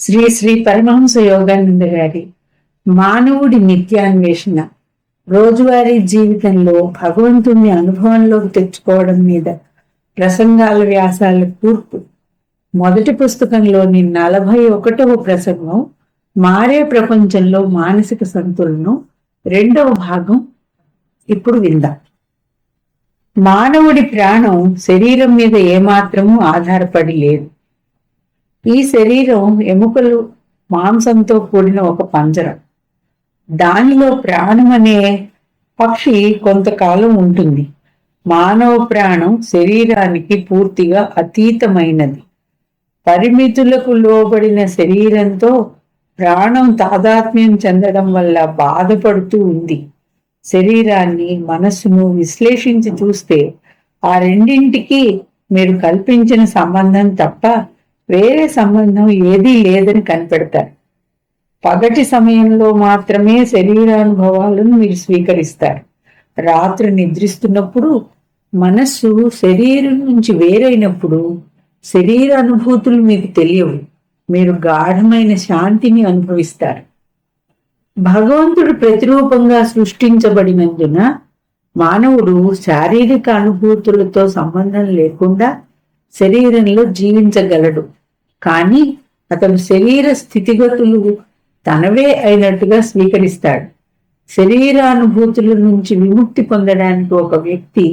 శ్రీ శ్రీ పరమహంస యోగానంద గారి మానవుడి నిత్యాన్వేషణ, రోజువారీ జీవితంలో భగవంతుణ్ణి అనుభవంలోకి తెచ్చుకోవడం మీద ప్రసంగాల వ్యాసాల కూర్పు. మొదటి పుస్తకంలోని 41వ ప్రసంగం మారే ప్రపంచంలో మానసిక సంతులనం, రెండవ భాగం ఇప్పుడు విందాం. మానవుడి ప్రాణం శరీరం మీద ఏమాత్రమూ ఆధారపడి లేదు. ఈ శరీరం ఎముకలు, మాంసంతో కూడిన ఒక పంజరం. దానిలో ప్రాణం అనే పక్షి కొంతకాలం ఉంటుంది. మానవ ప్రాణం శరీరానికి పూర్తిగా అతీతమైనది. పరిమితులకు లోబడిన శరీరంతో ప్రాణం తాదాత్మ్యం చెందడం వల్ల బాధపడుతూ ఉంది. శరీరాన్ని, మనస్సును విశ్లేషించి చూస్తే ఆ రెండింటికి మీరు కల్పించిన సంబంధం తప్ప వేరే సంబంధం ఏదీ లేదని కనిపెడతారు. పగటి సమయంలో మాత్రమే శరీరానుభవాలను మీరు స్వీకరిస్తారు. రాత్రి నిద్రిస్తున్నప్పుడు మనస్సు శరీరం నుంచి వేరైనప్పుడు శరీర అనుభూతులు మీకు తెలియవు. మీరు గాఢమైన శాంతిని అనుభవిస్తారు. భగవంతుడు ప్రతిరూపంగా సృష్టించబడినందున మానవుడు శారీరక అనుభూతులతో సంబంధం లేకుండా శరీరంలో జీవించగలడు. కానీ అతను శరీర స్థితిగతులు తనవే అయినట్టుగా స్వీకరిస్తాడు. శరీరానుభూతుల నుంచి విముక్తి పొందడానికి ఒక వ్యక్తి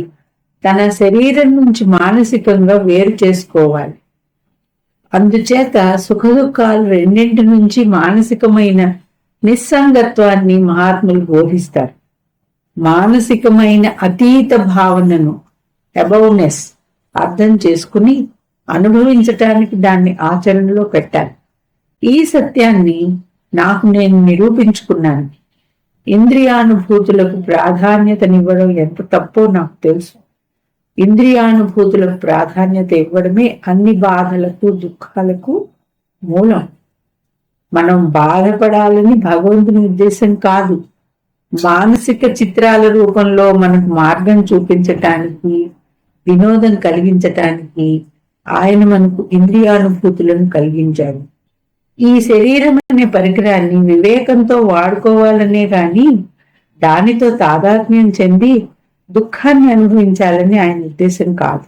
తన శరీరం నుంచి మానసికంగా వేరు చేసుకోవాలి. అందుచేత సుఖదుఖాలు రెండింటి నుంచి మానసికమైన నిస్సంగత్వాన్ని మహాత్ములు బోధిస్తారు. మానసికమైన అతీత భావనను, అబౌనెస్ అర్థం చేసుకుని అనుభవించటానికి దాన్ని ఆచరణలో పెట్టాలి. ఈ సత్యాన్ని నాకు నేను నిరూపించుకున్నాను. ఇంద్రియానుభూతులకు ప్రాధాన్యతనివ్వడం ఎంత తప్పో నాకు తెలుసు. ఇంద్రియానుభూతులకు ప్రాధాన్యత ఇవ్వడమే అన్ని బాధలకు, దుఃఖాలకు మూలం. మనం బాధపడాలని భగవంతుని ఉద్దేశం కాదు. మానసిక చిత్రాల రూపంలో మనకు మార్గం చూపించటానికి, వినోదం కలిగించటానికి ఆయన మనకు ఇంద్రియానుభూతులను కలిగించాడు. ఈ శరీరం అనే పరికరాన్ని వివేకంతో వాడుకోవాలనే గాని దానితో తాదాత్మ్యం చెంది దుఃఖాన్ని అనుభవించాలని ఆయన ఉద్దేశం కాదు.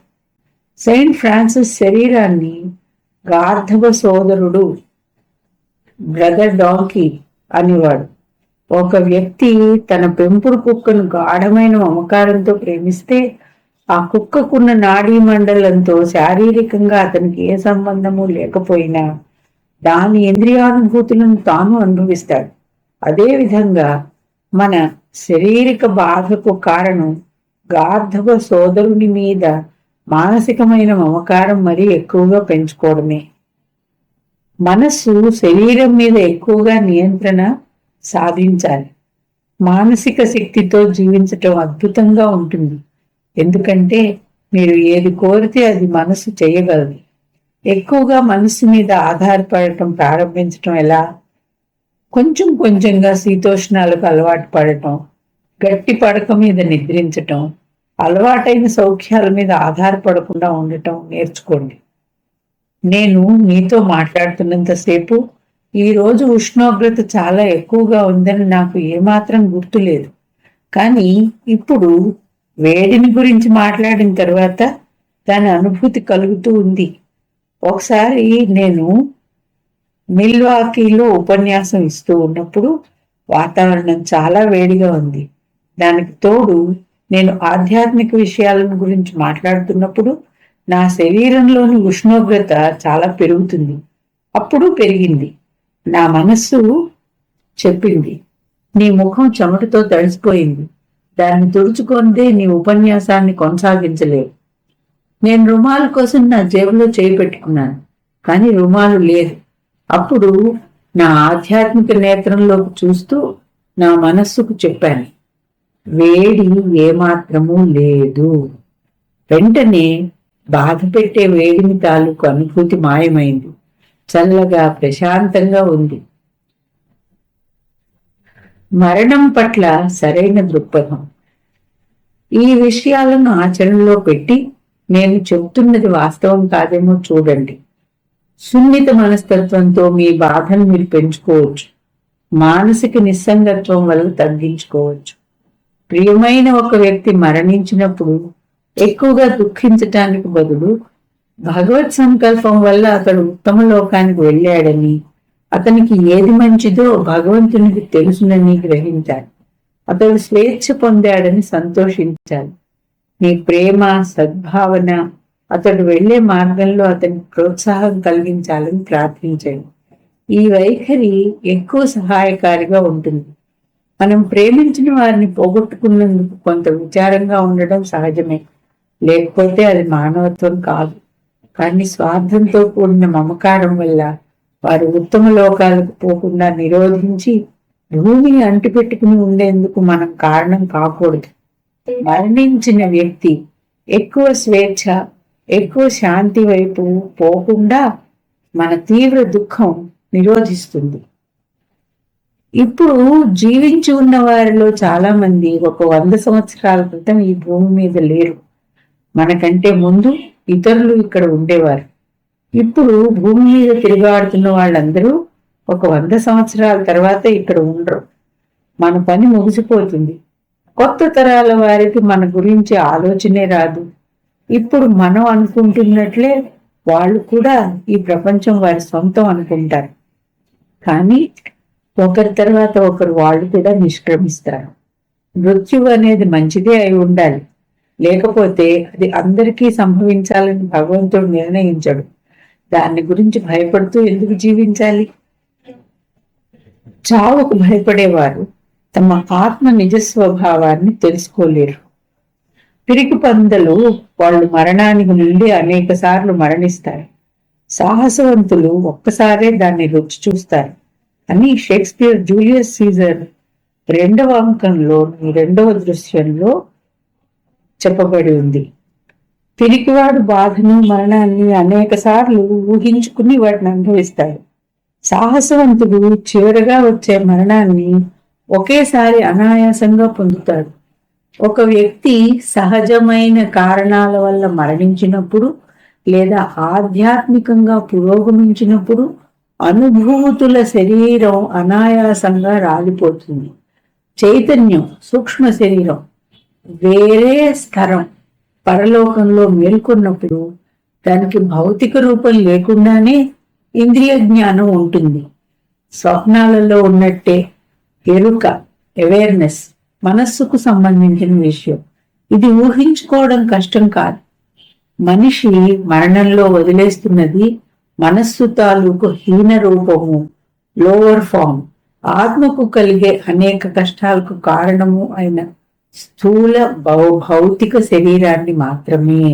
సెయింట్ ఫ్రాన్సిస్ శరీరాన్ని గార్ధబ సోదరుడు, బ్రదర్ డాంకీ అనేవాడు. ఒక వ్యక్తి తన పెంపుడు కుక్కను గాఢమైన మమకారంతో ప్రేమిస్తే ఆ కుక్కకున్న నాడీ మండలంతో శారీరకంగా అతనికి ఏ సంబంధము లేకపోయినా దాని ఇంద్రియానుభూతులను తాను అనుభవిస్తాడు. అదేవిధంగా మన శారీరక బాధకు కారణం గార్ధబ సోదరుని మీద మానసికమైన మమకారం మరీ ఎక్కువగా పెంచుకోవడమే. మనస్సు శరీరం మీద ఎక్కువగా నియంత్రణ సాధించాలి. మానసిక శక్తితో జీవించటం అద్భుతంగా ఉంటుంది. ఎందుకంటే మీరు ఏది కోరితే అది మనసు చేయగలదు. ఎక్కువగా మనసు మీద ఆధారపడటం ప్రారంభించటం ఎలా? కొంచెం కొంచెంగా శీతోష్ణాలకు అలవాటు పడటం, గట్టి పడక మీద నిద్రించటం, అలవాటైన సౌఖ్యాల మీద ఆధారపడకుండా ఉండటం నేర్చుకోండి. నేను మీతో మాట్లాడుతున్నంతసేపు ఈరోజు ఉష్ణోగ్రత చాలా ఎక్కువగా ఉందని నాకు ఏమాత్రం గుర్తులేదు. కానీ ఇప్పుడు వేడిని గురించి మాట్లాడిన తర్వాత దాని అనుభూతి కలుగుతూ ఉంది. ఒకసారి నేను మిల్వాకీలో ఉపన్యాసం ఇస్తూ ఉన్నప్పుడు వాతావరణం చాలా వేడిగా ఉంది. దానికి తోడు నేను ఆధ్యాత్మిక విషయాలను గురించి మాట్లాడుతున్నప్పుడు నా శరీరంలోని ఉష్ణోగ్రత చాలా పెరుగుతుంది. అప్పుడు పెరిగింది. నా మనస్సు చెప్పింది, నీ ముఖం చెమటతో తడిసిపోయింది, దాన్ని తుడుచుకొనిదే నీ ఉపన్యాసాన్ని కొనసాగించలేవు. నేను రుమాలు కోసం నా జేబులో చేయి పెట్టుకున్నాను, కానీ రుమాలు లేదు. అప్పుడు నా ఆధ్యాత్మిక నేత్రంలోకి చూస్తూ నా మనస్సుకు చెప్పాను, వేడి ఏమాత్రమూ లేదు. వెంటనే బాధ పెట్టే వేడిని తాలూకు అనుభూతి మాయమైంది. చల్లగా ప్రశాంతంగా ఉంది. మరణం పట్ల సరైన దృక్పథం. ఈ విషయాలను ఆచరణలో పెట్టి నేను చెబుతున్నది వాస్తవం కాదేమో చూడండి. సున్నిత మనస్తత్వంతో మీ బాధను మీరు పెంచుకోవచ్చు. మానసిక నిస్సంగత్వం వల్ల తగ్గించుకోవచ్చు. ప్రియమైన ఒక వ్యక్తి మరణించినప్పుడు ఎక్కువగా దుఃఖించటానికి బదులు భగవత్ సంకల్పం వల్ల అతడు ఉత్తమ లోకానికి వెళ్ళాడని, అతనికి ఏది మంచిదో భగవంతునికి తెలుసునని గ్రహించాలి. అతడు స్వేచ్ఛ పొందాడని సంతోషించాలి. మీ ప్రేమ, సద్భావన అతడు వెళ్లే మార్గంలో అతనికి ప్రోత్సాహం కలిగించాలని ప్రార్థించండి. ఈ వైఖరి ఎక్కువ సహాయకారిగా ఉంటుంది. మనం ప్రేమించిన వారిని పోగొట్టుకున్నందుకు కొంత విచారంగా ఉండడం సహజమే, లేకపోతే అది మానవత్వం కాదు. కానీ స్వార్థంతో కూడిన మమకారం వల్ల వారు ఉత్తమ లోకాలకు పోకుండా నిరోధించి భూమిని అంటిపెట్టుకుని ఉండేందుకు మనం కారణం కాకూడదు. మరణించిన వ్యక్తి ఎక్కువ స్వేచ్ఛ, ఎక్కువ శాంతి వైపు పోకుండా మన తీవ్ర దుఃఖం నిరోధిస్తుంది. ఇప్పుడు జీవించి ఉన్న వారిలో చాలా మంది ఒక 100 సంవత్సరాల క్రితం ఈ భూమి మీద లేరు. మనకంటే ముందు ఇతరులు ఇక్కడ ఉండేవారు. ఇప్పుడు భూమి మీద తిరిగాడుతున్న వాళ్ళందరూ ఒక 100 సంవత్సరాల తర్వాత ఇక్కడ ఉండరు. మన పని ముగిసిపోతుంది. కొత్త తరాల వారికి మన గురించి ఆలోచనే రాదు. ఇప్పుడు మనం అనుకుంటున్నట్లే వాళ్ళు కూడా ఈ ప్రపంచం వారి సొంతం అనుకుంటారు. కానీ ఒకరి తర్వాత ఒకరు వాళ్ళు కూడా నిష్క్రమిస్తారు. మృత్యువు అనేది మంచిదే అయి ఉండాలి, లేకపోతే అది అందరికీ సంభవించాలని భగవంతుడు నిర్ణయించడు. దాని గురించి భయపడుతూ ఎందుకు జీవించాలి? చావుకు భయపడేవారు తమ ఆత్మ నిజ స్వభావాన్ని తెలుసుకోలేరు. పిరికి పందలు వాళ్ళు మరణానికి నుండి అనేక సార్లు మరణిస్తారు. సాహసవంతులు ఒక్కసారే దాన్ని రుచి చూస్తారు అని షేక్స్పియర్ జూలియస్ సీజర్ 2వ అంకంలో 2వ దృశ్యంలో చెప్పబడి ఉంది. పిరికివాడు బాధను, మరణాన్ని అనేక సార్లు ఊహించుకుని వాటిని అనుభవిస్తాడు. సాహసవంతుడు చివరగా వచ్చే మరణాన్ని ఒకేసారి అనాయాసంగా పొందుతాడు. ఒక వ్యక్తి సహజమైన కారణాల వల్ల మరణించినప్పుడు లేదా ఆధ్యాత్మికంగా పురోగమించినప్పుడు అనుభూతుల శరీరం అనాయాసంగా రాలిపోతుంది. చైతన్యం, సూక్ష్మ శరీరం వేరే స్థరం పరలోకంలో మేల్కొన్నప్పుడు దానికి భౌతిక రూపం లేకుండానే ఇంద్రియ జ్ఞానం ఉంటుంది. స్వప్నాలలో ఉన్నట్టే ఎరుక, అవేర్నెస్ మనస్సుకు సంబంధించిన విషయం. ఇది ఊహించుకోవడం కష్టం కాదు. మనిషి మరణంలో వదిలేస్తున్నది మనస్సు తాలూకు హీన రూపము, లోవర్ ఫామ్. ఆత్మకు కలిగే అనేక కష్టాలకు కారణము అయిన స్థూల భౌతిక శరీరాన్ని మాత్రమే.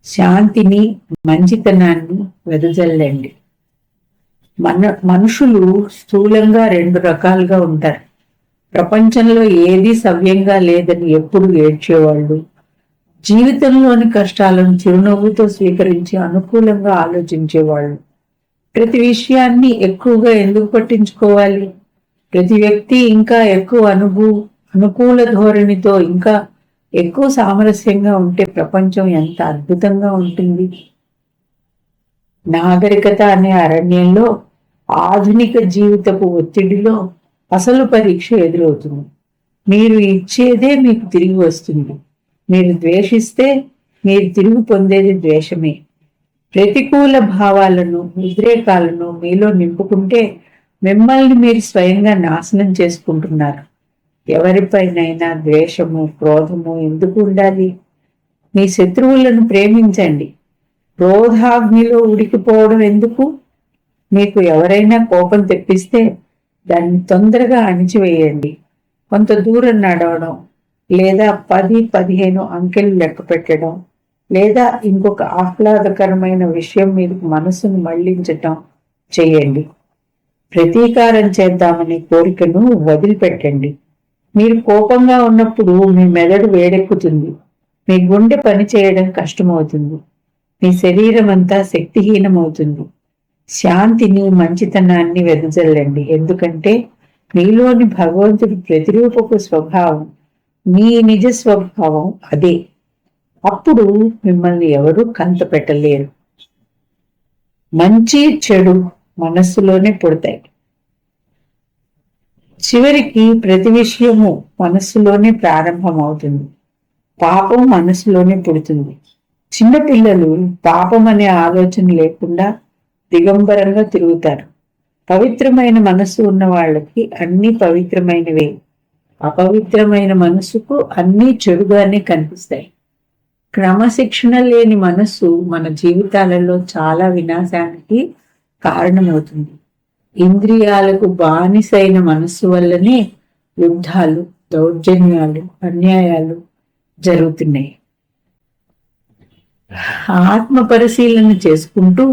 శాంతిని, మంచితనాన్ని వెదజల్లండి. మనుషులు స్థూలంగా 2 రకాలుగా ఉంటారు. ప్రపంచంలో ఏదీ సవ్యంగా లేదని ఎప్పుడు ఏడ్చేవాళ్ళు, జీవితంలోని కష్టాలను చిరునవ్వుతో స్వీకరించి అనుకూలంగా ఆలోచించేవాళ్ళు. ప్రతి విషయాన్ని ఎక్కువగా ఎందుకు పట్టించుకోవాలి? ప్రతి వ్యక్తి ఇంకా ఎక్కువ అనుకూల ధోరణితో ఇంకా ఎక్కువ సామరస్యంగా ఉంటే ప్రపంచం ఎంత అద్భుతంగా ఉంటుంది. నాగరికత అనే అరణ్యంలో ఆధునిక జీవితపు ఒత్తిడిలో అసలు పరీక్ష ఎదురవుతుంది. మీరు ఇచ్చేదే మీకు తిరిగి వస్తుంది. మీరు ద్వేషిస్తే మీరు తిరిగి పొందేది ద్వేషమే. ప్రతికూల భావాలను, ఉద్రేకాలను మీలో నింపుకుంటే మిమ్మల్ని మీరు స్వయంగా నాశనం చేసుకుంటున్నారు. ఎవరిపైనైనా ద్వేషము, క్రోధము ఎందుకు ఉండాలి? మీ శత్రువులను ప్రేమించండి. క్రోధాగ్నిలో ఉడికిపోవడం ఎందుకు? మీకు ఎవరైనా కోపం తెప్పిస్తే దాన్ని తొందరగా అణిచివేయండి. కొంత దూరం నడవడం, లేదా 10-15 అంకెలు లెక్క పెట్టడం, లేదా ఇంకొక ఆహ్లాదకరమైన విషయం మీదకు మనసును మళ్లించటం చేయండి. ప్రతీకారం చేద్దామనే కోరికను వదిలిపెట్టండి. మీరు కోపంగా ఉన్నప్పుడు మీ మెదడు వేడెక్కుతుంది. మీ గుండె పని చేయడం కష్టమవుతుంది. మీ శరీరం అంతా శక్తిహీనమవుతుంది. శాంతిని, మంచితనాన్ని వెదజల్లండి. ఎందుకంటే మీలోని భగవంతుడి ప్రతిరూపపు స్వభావం మీ నిజ స్వభావం అదే. అప్పుడు మిమ్మల్ని ఎవరూ కంట పెట్టలేరు. మంచి చెడు మనస్సులోనే పుడతాయి. చివరికి ప్రతి విషయము మనస్సులోనే ప్రారంభమవుతుంది. పాపం మనస్సులోనే పుడుతుంది. చిన్నపిల్లలు పాపం అనే ఆలోచన లేకుండా దిగంబరంగా తిరుగుతారు. పవిత్రమైన మనస్సు ఉన్న వాళ్ళకి అన్ని పవిత్రమైనవే, అపవిత్రమైన మనస్సుకు అన్నీ చెడుగానే కనిపిస్తాయి. క్రమశిక్షణ లేని మనస్సు మన జీవితాలలో చాలా వినాశానికి కారణమవుతుంది. ఇంద్రియాలకు బానిసైన మనస్సు వల్లనే యుద్ధాలు, దౌర్జన్యాలు, అన్యాయాలు జరుగుతున్నాయి. ఆత్మ పరిశీలన చేసుకుంటూ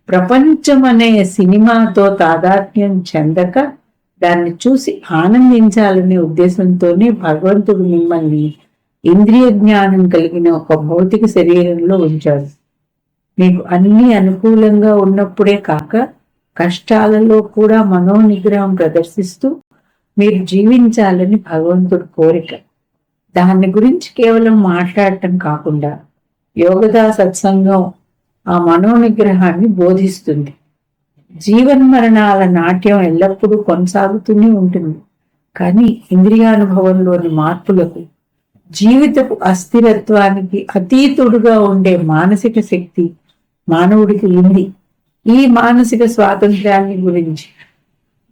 ప్రపంచం అనే సినిమాతో తాదాత్మ్యం చెందక దాన్ని చూసి ఆనందించాలనే ఉద్దేశంతోనే భగవంతుడు మిమ్మల్ని ఇంద్రియ జ్ఞానం కలిగిన ఒక భౌతిక శరీరంలో ఉంచాడు. మీకు అన్ని అనుకూలంగా ఉన్నప్పుడే కాక కష్టాలలో కూడా మనోనిగ్రహం ప్రదర్శిస్తూ మీరు జీవించాలని భగవంతుడి కోరిక. దాని గురించి కేవలం మాట్లాడటం కాకుండా యోగదా సత్సంగం ఆ మనోనిగ్రహాన్ని బోధిస్తుంది. జీవన్మరణాల నాట్యం ఎల్లప్పుడూ కొనసాగుతూనే ఉంటుంది. కానీ ఇంద్రియానుభవంలోని మార్పులకు, జీవితపు అస్థిరత్వానికి అతీతుడుగా ఉండే మానసిక శక్తి మానవుడికి ఉంది. ఈ మానసిక స్వాతంత్ర్యాన్ని గురించి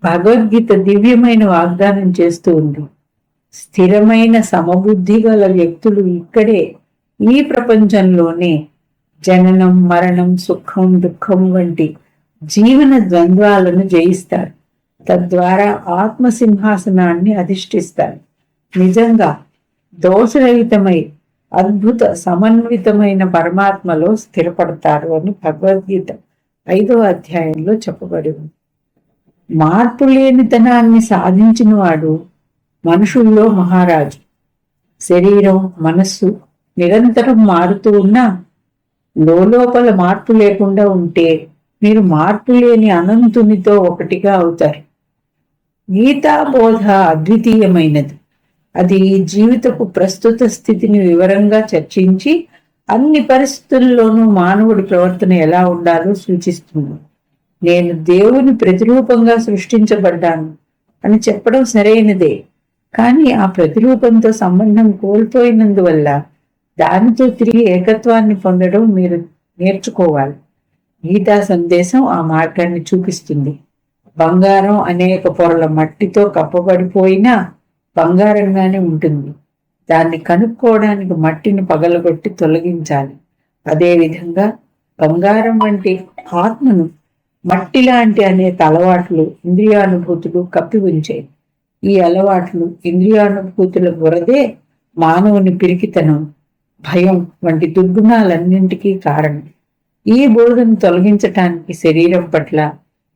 భగవద్గీత దివ్యమైన వాగ్దానం చేస్తూ ఉంది. స్థిరమైన సమబుద్ధి గల వ్యక్తులు ఇక్కడే ఈ ప్రపంచంలోనే జననం, మరణం, సుఖం, దుఃఖం వంటి జీవన ద్వంద్వాలను జయిస్తారు. తద్వారా ఆత్మసింహాసనాన్ని అధిష్ఠిస్తారు. నిజంగా దోషరహితమై అద్భుత సమన్వితమైన పరమాత్మలో స్థిరపడతారు అని భగవద్గీత 5వ అధ్యాయంలో చెప్పబడి ఉంది. మార్పు లేనితనాన్ని సాధించిన వాడు మనుషుల్లో మహారాజు. శరీరం, మనస్సు నిరంతరం మారుతూ ఉన్నా లోపల మార్పు లేకుండా ఉంటే మీరు మార్పు లేని అనంతునితో ఒకటిగా అవుతారు. గీతా బోధ అద్వితీయమైనది. అది జీవితపు ప్రస్తుత స్థితిని వివరంగా చర్చించి అన్ని పరిస్థితుల్లోనూ మానవుడి ప్రవర్తన ఎలా ఉండాలో సూచిస్తుంది. నేను దేవుని ప్రతిరూపంగా సృష్టించబడ్డాను అని చెప్పడం సరైనదే. కానీ ఆ ప్రతిరూపంతో సంబంధం కోల్పోయినందువల్ల దానితో తిరిగి ఏకత్వాన్ని పొందడం మీరు నేర్చుకోవాలి. గీతా సందేశం ఆ మార్గాన్ని చూపిస్తుంది. బంగారం అనేక పొరల మట్టితో కప్పబడిపోయినా బంగారంగానే ఉంటుంది. దాన్ని కనుక్కోవడానికి మట్టిని పగలగొట్టి తొలగించాలి. అదేవిధంగా బంగారం వంటి ఆత్మను మట్టి లాంటి అనేక అలవాట్లు, ఇంద్రియానుభూతులు కప్పి ఉంచాయి. ఈ అలవాట్లు, ఇంద్రియానుభూతుల బురదే మానవుని పిరికితనం, భయం వంటి దుర్గుణాలన్నింటికీ కారణం. ఈ బోధను తొలగించటానికి శరీరం పట్ల,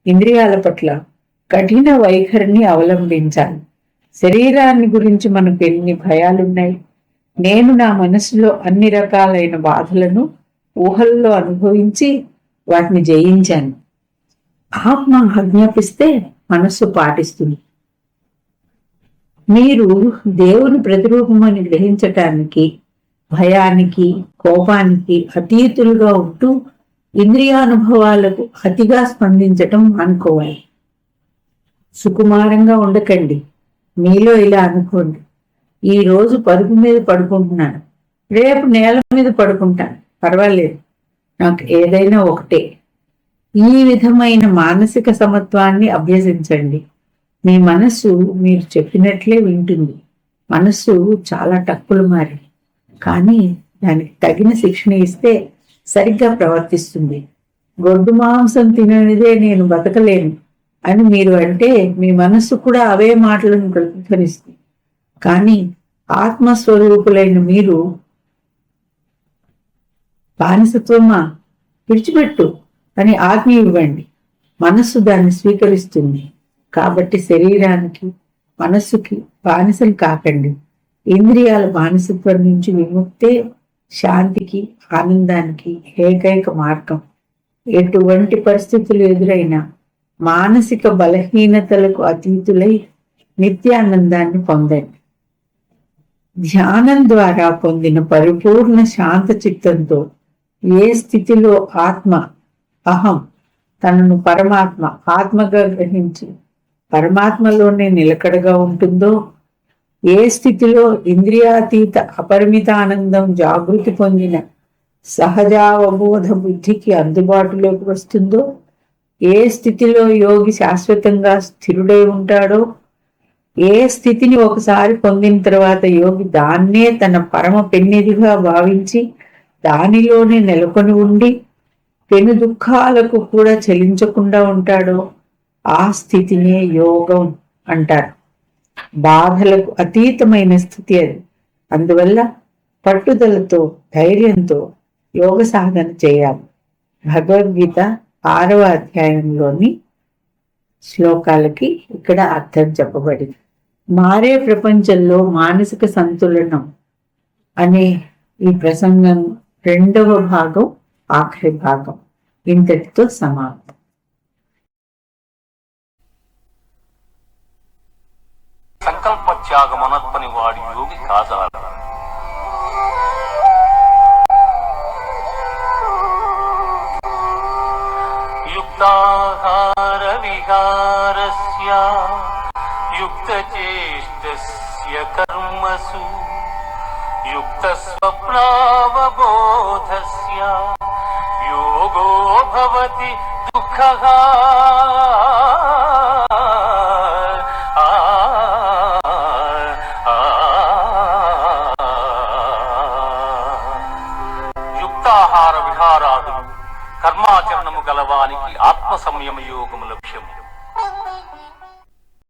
ఇంద్రియాల పట్ల కఠిన వైఖరిని అవలంబించాలి. శరీరాన్ని గురించి మనకు ఎన్ని భయాలున్నాయి. నేను నా మనసులో అన్ని రకాలైన బాధలను ఊహల్లో అనుభవించి వాటిని జయించాను. ఆత్మ ఆజ్ఞాపిస్తే మనస్సు పాటిస్తుంది. మీరు దేవుని ప్రతిరూపమని గ్రహించటానికి, భయానికి, కోపానికి అతీతులుగా ఉంటూ ఇంద్రియానుభవాలకు అతిగా స్పందించటం అనుకోవాలి. సుకుమారంగా ఉండకండి. మీలో ఇలా అనుకోండి, ఈ రోజు పరుపు మీద పడుకుంటున్నాను, రేపు నేల మీద పడుకుంటాను, పర్వాలేదు, నాకు ఏదైనా ఒకటే. ఈ విధమైన మానసిక సమత్వాన్ని అభ్యసించండి. మీ మనస్సు మీరు చెప్పినట్లే వింటుంది. మనస్సు చాలా టక్కులు మారి, కానీ దానికి తగిన శిక్షణ ఇస్తే సరిగ్గా ప్రవర్తిస్తుంది. గొడ్డు మాంసం తిననిదే నేను బతకలేను అని మీరు అంటే మీ మనస్సు కూడా అవే మాటలను ప్రతిధ్వనిస్తుంది. కానీ ఆత్మస్వరూపులైన మీరు బానిసత్వమా, విడిచిపెట్టు అని ఆజ్ఞ ఇవ్వండి. మనస్సు దాన్ని స్వీకరిస్తుంది. కాబట్టి శరీరానికి, మనస్సుకి బానిసలు కాకండి. ఇంద్రియాల బానిసత్వం నుంచి విముక్తే శాంతికి, ఆనందానికి ఏకైక మార్గం. ఎటువంటి పరిస్థితులు ఎదురైనా మానసిక బలహీనతలకు అతీతులై నిత్యానందాన్ని పొందండి. ధ్యానం ద్వారా పొందిన పరిపూర్ణ శాంత చిత్తంతో ఏ స్థితిలో ఆత్మ, అహం తనను పరమాత్మ ఆత్మగా గ్రహించి పరమాత్మలోనే నిలకడగా ఉంటుందో, ఏ స్థితిలో ఇంద్రియాతీత అపరిమిత ఆనందం జాగృతి పొందిన సహజావబోధ బుద్ధికి అందుబాటులోకి వస్తుందో, ఏ స్థితిలో యోగి శాశ్వతంగా స్థిరుడై ఉంటాడో, ఏ స్థితిని ఒకసారి పొందిన తర్వాత యోగి దాన్నే తన పరమ పెన్నిధిగా భావించి దానిలోనే నెలకొని ఉండి పెను దుఃఖాలకు కూడా చెలించకుండా ఉంటాడో, ఆ స్థితినే యోగం అంటారు. బాధలకు అతీతమైన స్థితి అది. అందువల్ల పట్టుదలతో ధైర్యంతో యోగ సాధన చేయాలి. భగవద్గీత 6వ అధ్యాయంలోని శ్లోకాలకి ఇక్కడ అర్థం చెప్పబడింది. మారే ప్రపంచంలో మానసిక సంతులనం అనే ఈ ప్రసంగం 2వ భాగం ఆఖరి భాగం ఇంతటితో సమాప్తం. సంకల్ప త్యాగమనత్పని వాడి యోగి కాజాల. యుక్తాహార విహారస్య యుక్తచేష్టస్య కర్మసు యుక్త స్వప్నావబోధస్య యోగో భవతి దుఃఖః. యుక్తాహార విహారాదులు కర్మాచరణము గలవానికి ఆత్మ సంయమ యోగములకు